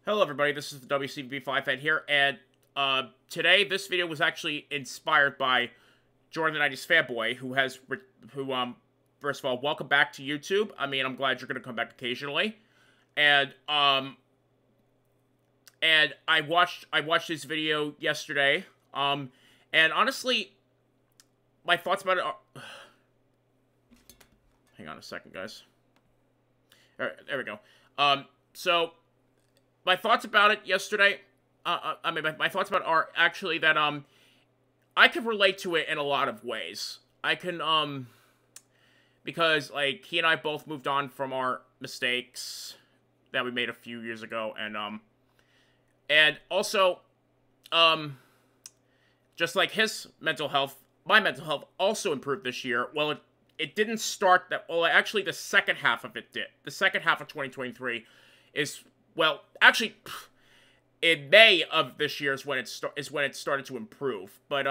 Hello everybody, this is the WCB5 Head here, and today this video was actually inspired by Jordan the 90s Fanboy, first of all, welcome back to YouTube. I mean, I'm glad you're gonna come back occasionally. And, I watched this video yesterday, and honestly, my thoughts about it are... Hang on a second, guys. Alright, there we go. So... My thoughts about it yesterday, my thoughts about it are actually that, I can relate to it in a lot of ways. I can, because, like, he and I both moved on from our mistakes that we made a few years ago, and also, just like his mental health, my mental health also improved this year. Well, it didn't start that, well, actually, the second half of it did. The second half of 2023 is... Well, actually, in May of this year is when it started to improve. But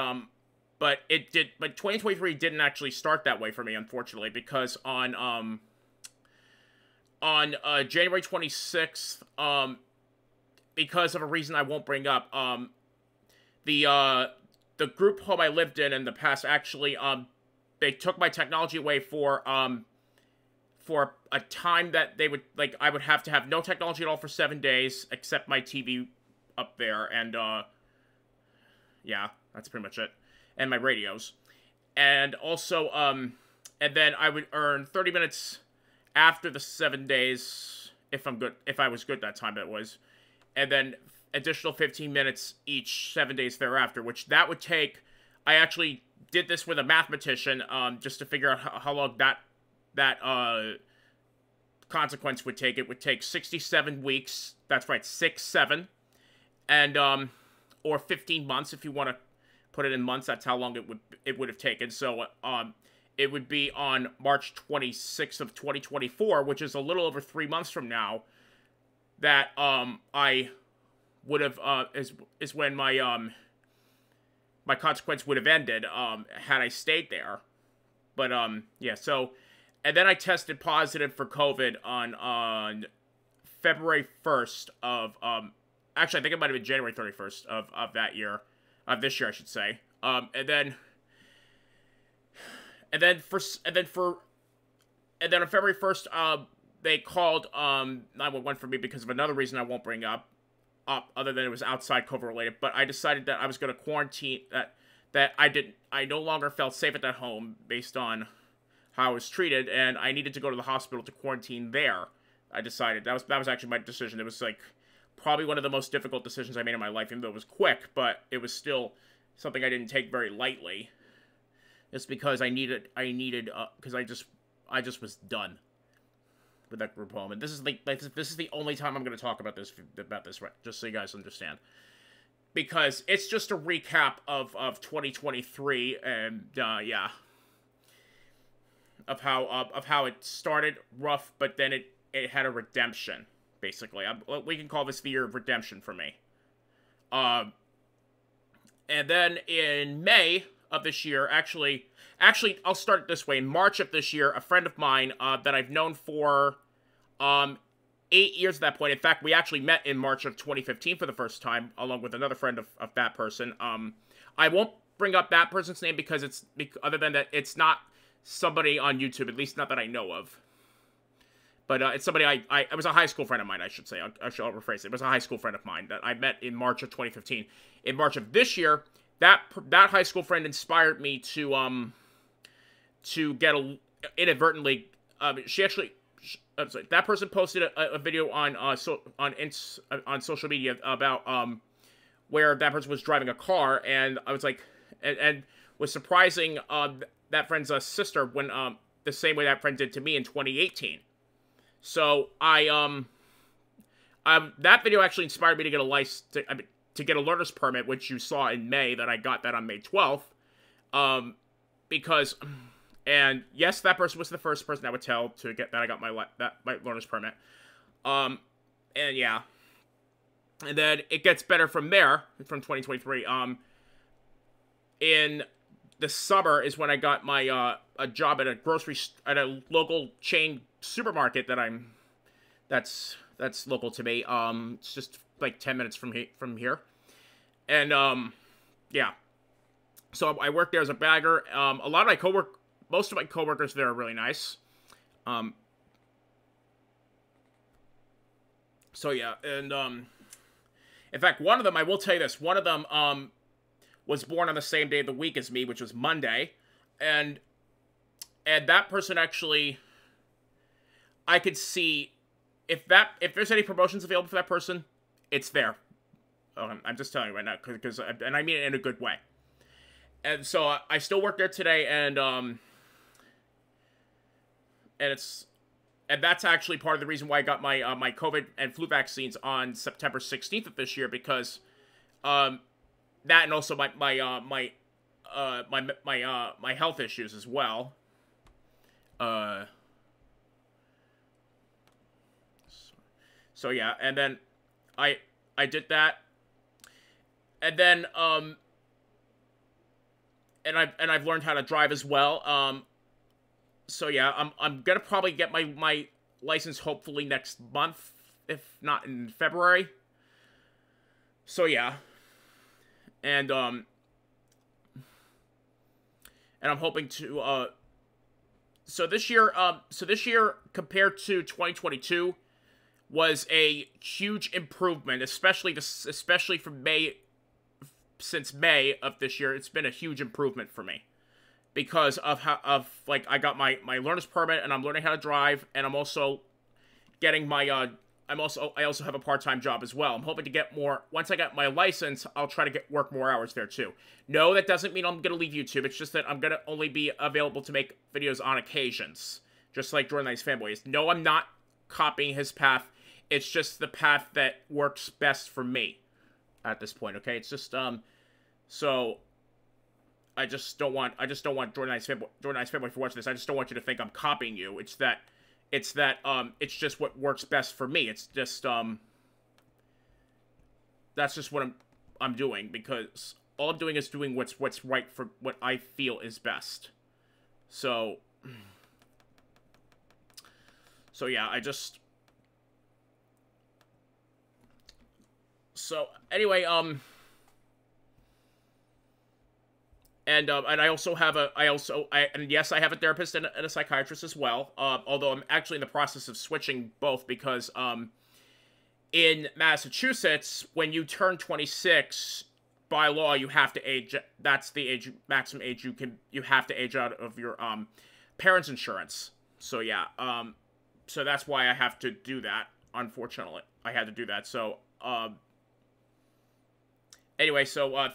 2023 didn't actually start that way for me, unfortunately, because on January 26th, because of a reason I won't bring up, the group home I lived in the past actually, they took my technology away for a time that they would, like, I would have to have no technology at all for 7 days, except my TV up there, and, yeah, that's pretty much it, and my radios, and also, and then I would earn 30 minutes after the 7 days, if I was good that time, that was, and then additional 15 minutes each 7 days thereafter, which that would take, I actually did this with a mathematician, just to figure out how long that consequence would take. It would take 67 weeks. That's right, 6-7, and or 15 months if you want to put it in months. That's how long it would have taken. So it would be on March 26th of 2024, which is a little over 3 months from now. That I would have is when my my consequence would have ended had I stayed there. But yeah, so. And then I tested positive for COVID on February 1st of, actually, I think it might have been January 31st of that year, of this year, I should say. And then on February 1st, they called 911 for me because of another reason I won't bring up, other than it was outside COVID related. But I decided that I was going to quarantine, that I no longer felt safe at that home based on how I was treated, and I needed to go to the hospital to quarantine there. I decided that was actually my decision. It was like probably one of the most difficult decisions I made in my life, even though it was quick, but it was still something I didn't take very lightly. It's because because I just was done with that group home, and this is the only time I'm going to talk about this, right? Just so you guys understand, because it's just a recap of 2023, and yeah. Of how it started rough, but then it had a redemption, basically. We can call this the year of redemption for me. And then in May of this year, actually, I'll start it this way. In March of this year, a friend of mine that I've known for 8 years at that point. In fact, we actually met in March of 2015 for the first time, along with another friend of that person. I won't bring up that person's name because other than that, it's not somebody on YouTube, at least not that I know of. But it's somebody it was a high school friend of mine, I should say. I'll rephrase it. It was a high school friend of mine that I met in March of 2015. In March of this year, that high school friend inspired me to get inadvertently. That person posted a video on social media about where that person was driving a car, and I was like, and was surprising that friend's sister when the same way that friend did to me in 2018. So that video actually inspired me to get a license to get a learner's permit, which you saw in May that I got that on May 12th. Because, and yes, that person was the first person I would tell to get that I got my learner's permit. And yeah, and then it gets better from there from 2023. In the summer is when I got my a job at a local chain supermarket that's that's local to me. It's just like 10 minutes from here. And, yeah. So I work there as a bagger. A lot of most of my coworkers there are really nice. So yeah, and, in fact, one of them, I will tell you this, one of them, was born on the same day of the week as me, which was Monday. And that person actually, I could see, if there's any promotions available for that person, it's there. I'm just telling you right now, and I mean it in a good way. And so I still work there today, and that's actually part of the reason why I got my my COVID and flu vaccines on September 16th of this year, because that, and also my health issues as well. So yeah, and then I did that, and then and I've learned how to drive as well. So yeah, I'm gonna probably get my license hopefully next month, if not in February. So yeah, and I'm hoping to so this year compared to 2022 was a huge improvement, especially from May. Since May of this year, it's been a huge improvement for me, because of I got my learner's permit, and I'm learning how to drive, and I'm also getting my I also have a part-time job as well. I'm hoping to get more. Once I get my license, I'll try to work more hours there too. No, that doesn't mean I'm gonna leave YouTube. It's just that I'm gonna only be available to make videos on occasions, just like Jordan Knight's Fanboy is. No, I'm not copying his path. It's just the path that works best for me at this point. Okay, it's just so I just don't want Jordan Knight's Fanboy, if you're watching this, I just don't want you to think I'm copying you. It's just what works best for me. It's just that's just what I'm doing, because all I'm doing is doing what's right for what I feel is best. So yeah, so anyway, and I also have and yes, I have a therapist and a psychiatrist as well. Although I'm actually in the process of switching both, because in Massachusetts, when you turn 26, by law, you have to age. That's the maximum age you have to age out of your parents' insurance. So yeah, so that's why I have to do that. Unfortunately, I had to do that. So anyway, so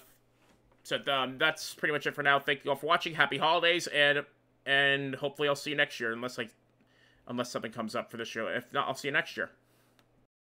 that's pretty much it for now. Thank you all for watching. Happy holidays, and hopefully I'll see you next year, unless something comes up for this show. If not, I'll see you next year.